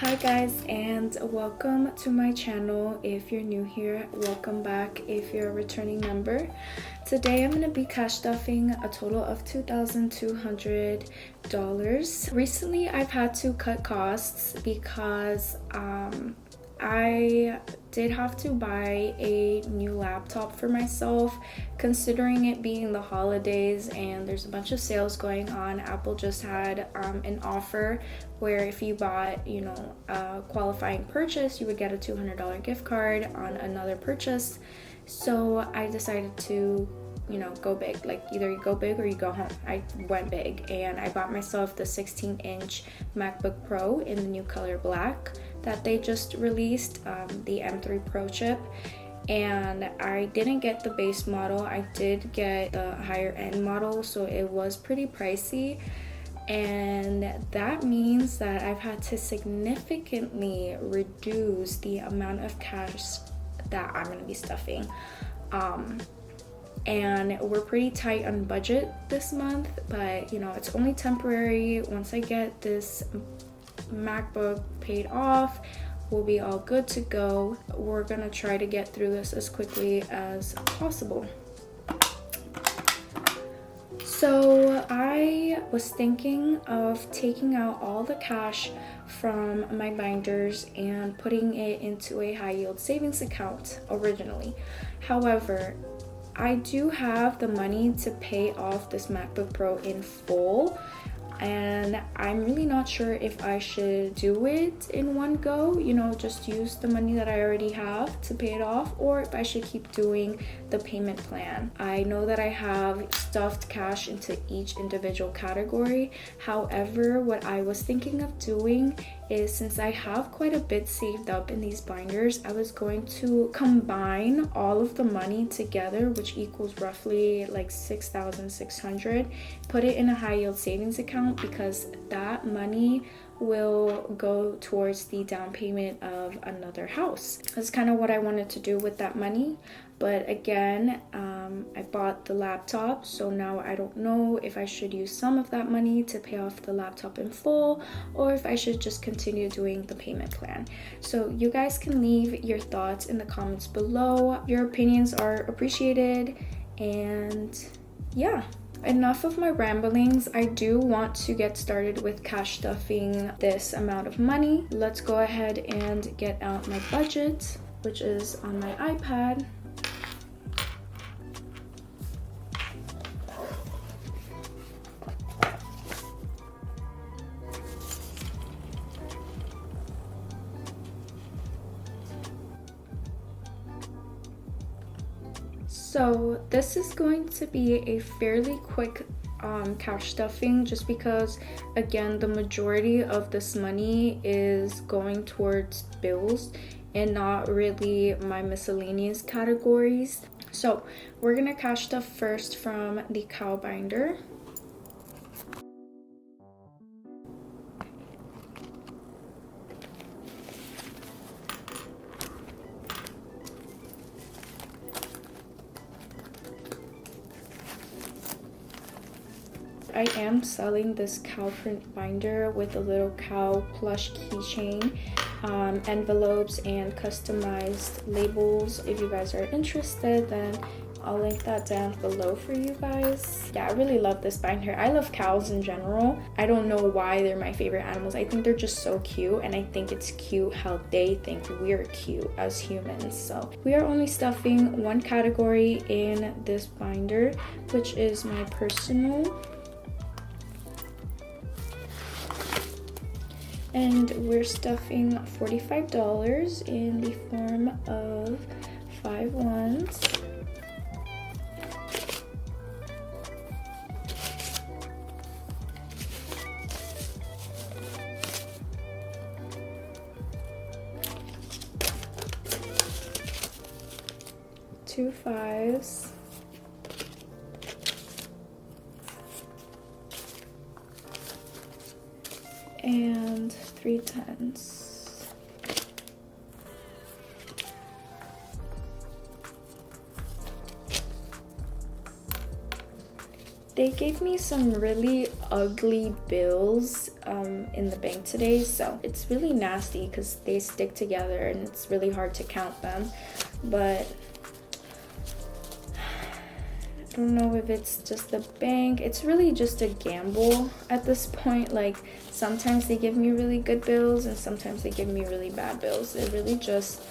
Hi guys, and welcome to my channel. If you're new here, welcome back if you're a returning member. Today I'm going to be cash stuffing a total of $2,200. Recently I've had to cut costs because I did have to buy a new laptop for myself, considering it being the holidays and there's a bunch of sales going on. Apple just had an offer where if you bought, a qualifying purchase, you would get a $200 gift card on another purchase. So I decided to go big. Like, either you go big or you go home. I went big and I bought myself the 16-inch MacBook Pro in the new color black that they just released, the M3 Pro chip. And I didn't get the base model. I did get the higher end model, so it was pretty pricey. And that means that I've had to significantly reduce the amount of cash that I'm gonna be stuffing. And we're pretty tight on budget this month, but it's only temporary. Once I get this MacBook paid off, we'll be all good to go. We're gonna try to get through this as quickly as possible. So I was thinking of taking out all the cash from my binders and putting it into a high yield savings account originally. However, I do have the money to pay off this MacBook Pro in full, and I'm really not sure if I should do it in one go, just use the money that I already have to pay it off, or if I should keep doing the payment plan. I know that I have stuffed cash into each individual category. However, what I was thinking of doing is, since I have quite a bit saved up in these binders, I was going to combine all of the money together, which equals roughly like $6,600, put it in a high yield savings account, because that money will go towards the down payment of another house. That's kind of what I wanted to do with that money. But again, I bought the laptop, so now I don't know if I should use some of that money to pay off the laptop in full, or if I should just continue doing the payment plan. So you guys can leave your thoughts in the comments below. Your opinions are appreciated. And yeah, enough of my ramblings. I do want to get started with cash stuffing this amount of money. Let's go ahead and get out my budget, which is on my iPad. So this is going to be a fairly quick cash stuffing, just because, again, the majority of this money is going towards bills and not really my miscellaneous categories. So we're gonna cash stuff first from the cow binder. I am selling this cow print binder with a little cow plush keychain, envelopes, and customized labels. If you guys are interested, then I'll link that down below for you guys. Yeah, I really love this binder. I love cows in general. I don't know why they're my favorite animals. I think they're just so cute, and I think it's cute how they think we're cute as humans. So we are only stuffing one category in this binder, which is my personal. And we're stuffing $45 in the form of 5 ones. Two 5s. And 3 10s. They gave me some really ugly bills in the bank today, so it's really nasty because they stick together and it's really hard to count them. But I don't know if it's just the bank. It's really just a gamble at this point. Like, sometimes they give me really good bills and sometimes they give me really bad bills. It really just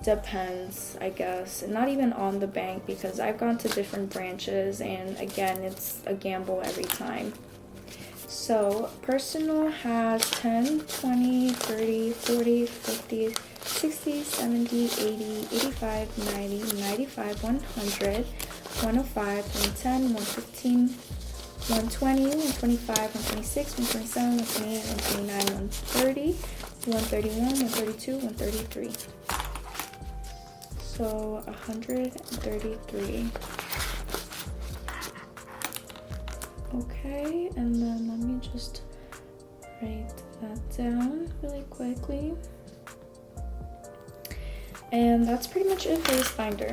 depends, I guess. And not even on the bank, because I've gone to different branches and again, it's a gamble every time. So personal has 10, 20, 30, 40, 50, 60, 70, 80, 85, 90, 95, 100, 105, 110, 115, 120, 125, 126, 127, 128, 129, 130, 131, 132, 133. So 133. Okay, and then let me just write that down really quickly. And that's pretty much it for this binder.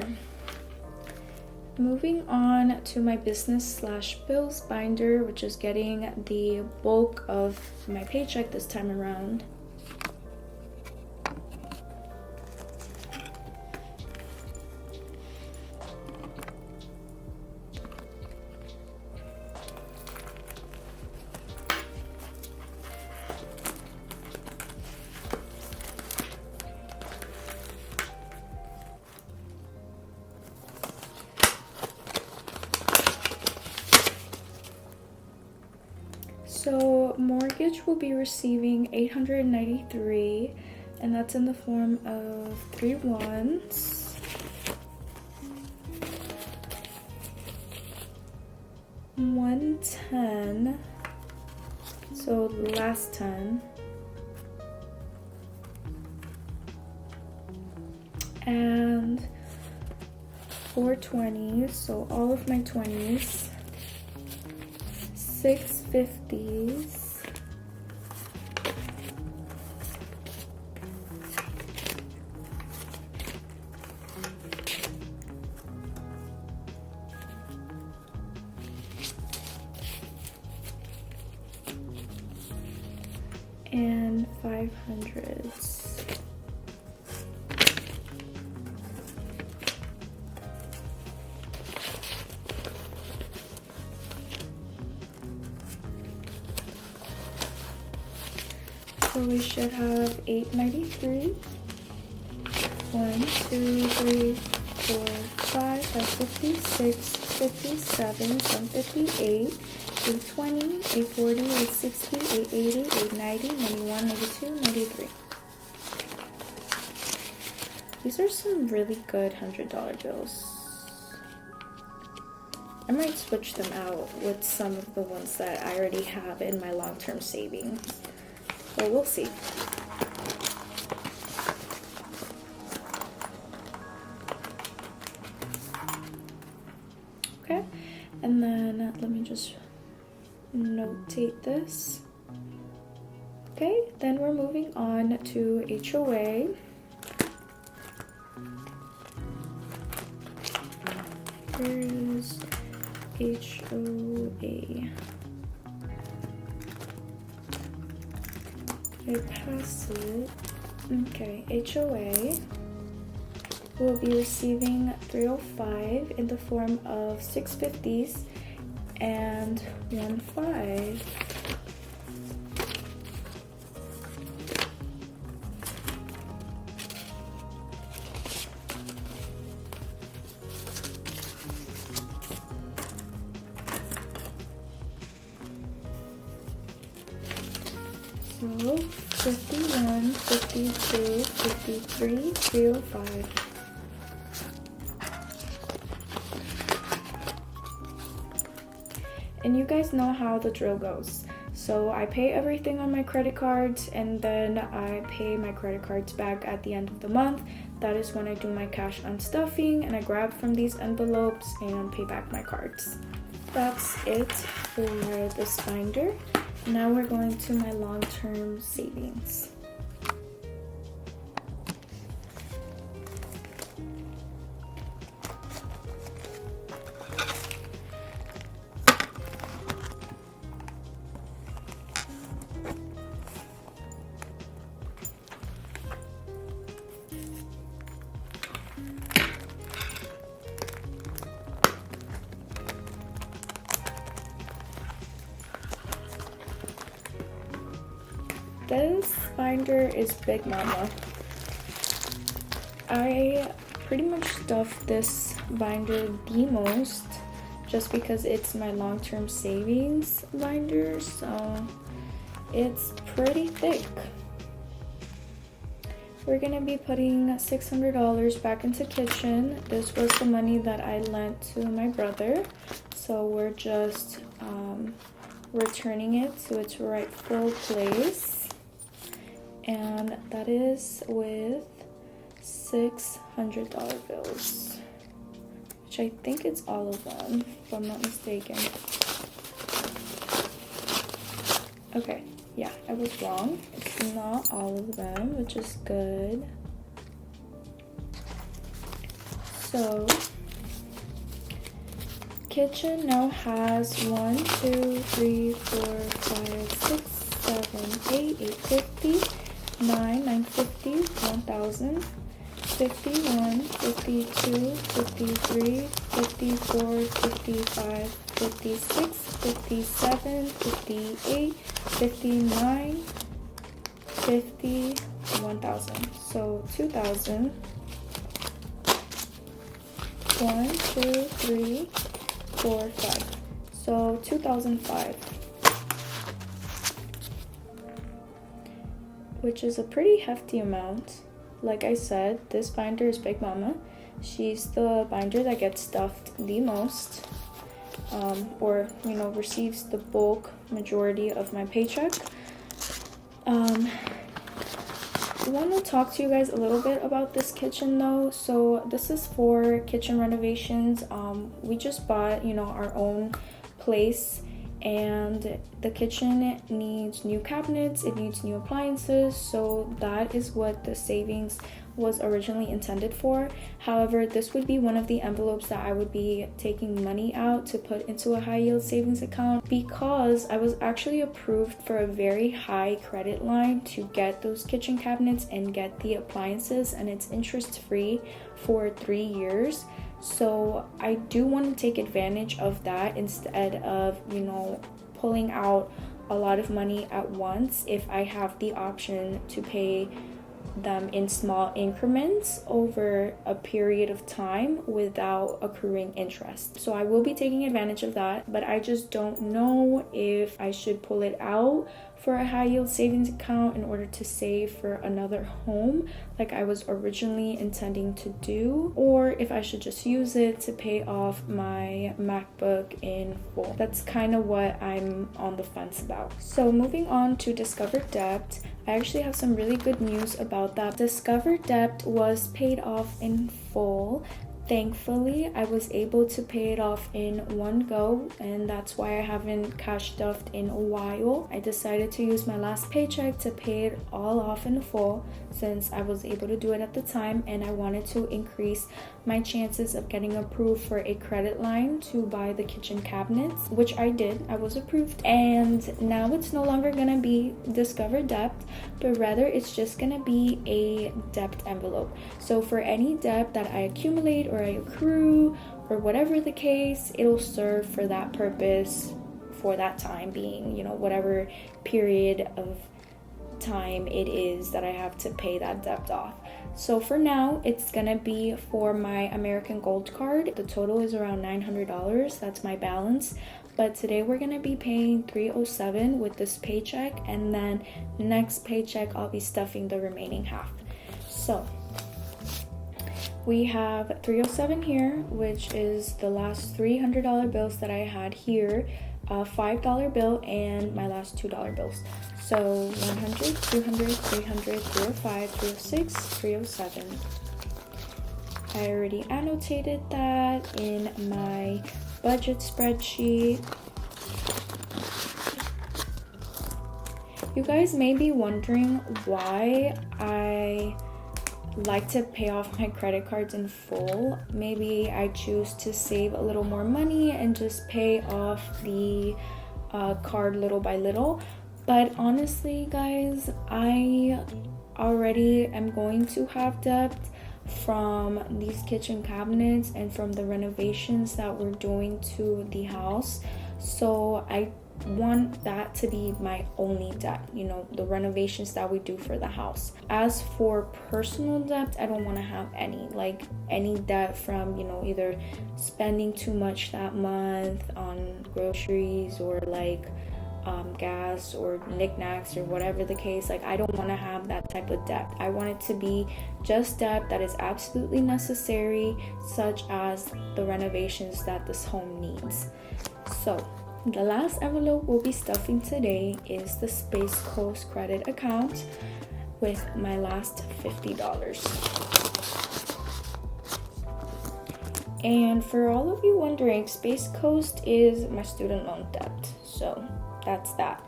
Moving on to my business/bills binder, which is getting the bulk of my paycheck this time around. So mortgage will be receiving $893, and that's in the form of 3 ones. $110, so the last 10, and 4 20s, so all of my 20s. 6 50s, and 500s. So we should have 893. 1, 2, 3, 4, 5, 56, 57, 58, 820, 840, 860, 880, 890, 91, 92, 93. These are some really good $100 bills. I might switch them out with some of the ones that I already have in my long-term savings. Well, we'll see. Okay, and then let me just notate this. Okay, then we're moving on to HOA. Where is HOA? I pass it. Okay, HOA will be receiving 305 in the form of 650s and 15. So 51, 52, 53, 305. And you guys know how the drill goes. So I pay everything on my credit cards, and then I pay my credit cards back at the end of the month. That is when I do my cash unstuffing, and I grab from these envelopes and pay back my cards. That's it for this binder. Now we're going to my long-term savings. this binder is Big Mama. I pretty much stuffed this binder the most just because it's my long-term savings binder, so it's pretty thick. We're gonna be putting $600 back into kitchen. This was the money that I lent to my brother, so we're just returning it to its rightful place, and that is with $600 bills, which I think it's all of them, if I'm not mistaken. Okay, yeah, I was wrong. It's not all of them, which is good. So, kitchen now has 1, 2, 3, 4, 5, 6, 7, 8, 850, 950, 1000, 51, 52, 53, 54, 55, 56, 57, 58, 59, 50, 1000. So 2000. 1, 2, 3, 4, 5. So 2005. Which is a pretty hefty amount. Like I said, this binder is Big Mama. She's the binder that gets stuffed the most, or receives the bulk majority of my paycheck. I want to talk to you guys a little bit about this kitchen though. So this is for kitchen renovations. We just bought our own place, and the kitchen needs new cabinets, it needs new appliances, so that is what the savings was originally intended for. However, this would be one of the envelopes that I would be taking money out to put into a high yield savings account, because I was actually approved for a very high credit line to get those kitchen cabinets and get the appliances, and it's interest free for 3 years. So I do want to take advantage of that instead of pulling out a lot of money at once, if I have the option to pay them in small increments over a period of time without accruing interest. So I will be taking advantage of that, but I just don't know if I should pull it out for a high yield savings account in order to save for another home like I was originally intending to do, or if I should just use it to pay off my MacBook in full. That's kind of what I'm on the fence about. So moving on to Discover Debt, I actually have some really good news about that. Discover Debt was paid off in full. Thankfully, I was able to pay it off in one go, and that's why I haven't cash stuffed in a while. I decided to use my last paycheck to pay it all off in full, since I was able to do it at the time, and I wanted to increase my chances of getting approved for a credit line to buy the kitchen cabinets, which I did. I was approved, and now it's no longer gonna be Discover Debt, but rather it's just gonna be a debt envelope. So for any debt that I accumulate or I accrue or whatever the case, it'll serve for that purpose for that time being, whatever period of time it is that I have to pay that debt off. So for now, it's gonna be for my American Gold card. The total is around $900. That's my balance. But today we're gonna be paying $307 with this paycheck, and then next paycheck I'll be stuffing the remaining half. So we have $307 here, which is the last $300 bills that I had here, a $5 bill, and my last $2 bills. So 100, 200, 300, 305, 306, 307. I already annotated that in my budget spreadsheet. You guys may be wondering why I like to pay off my credit cards in full. Maybe I choose to save a little more money and just pay off the card little by little. But honestly, guys, I already am going to have debt from these kitchen cabinets and from the renovations that we're doing to the house. So I want that to be my only debt, you know, the renovations that we do for the house. As for personal debt, I don't want to have any debt from, you know, either spending too much that month on groceries or gas or knickknacks or whatever the case. Like, I don't want to have that type of debt. I want it to be just debt that is absolutely necessary, such as the renovations that this home needs. So the last envelope we'll be stuffing today is the Space Coast credit account with my last $50. And for all of you wondering, Space Coast is my student loan debt. So that's that.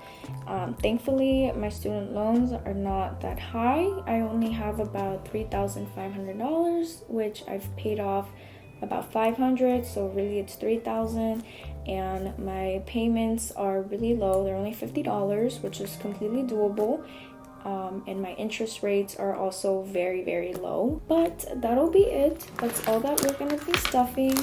Thankfully, my student loans are not that high. I only have about $3,500, which I've paid off about $500, so really it's $3,000, and my payments are really low. They're only $50, which is completely doable. And my interest rates are also very, very low. But that'll be it. That's all that we're gonna be stuffing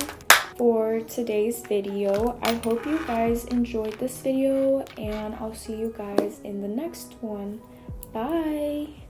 for today's video. I hope you guys enjoyed this video, and I'll see you guys in the next one. Bye.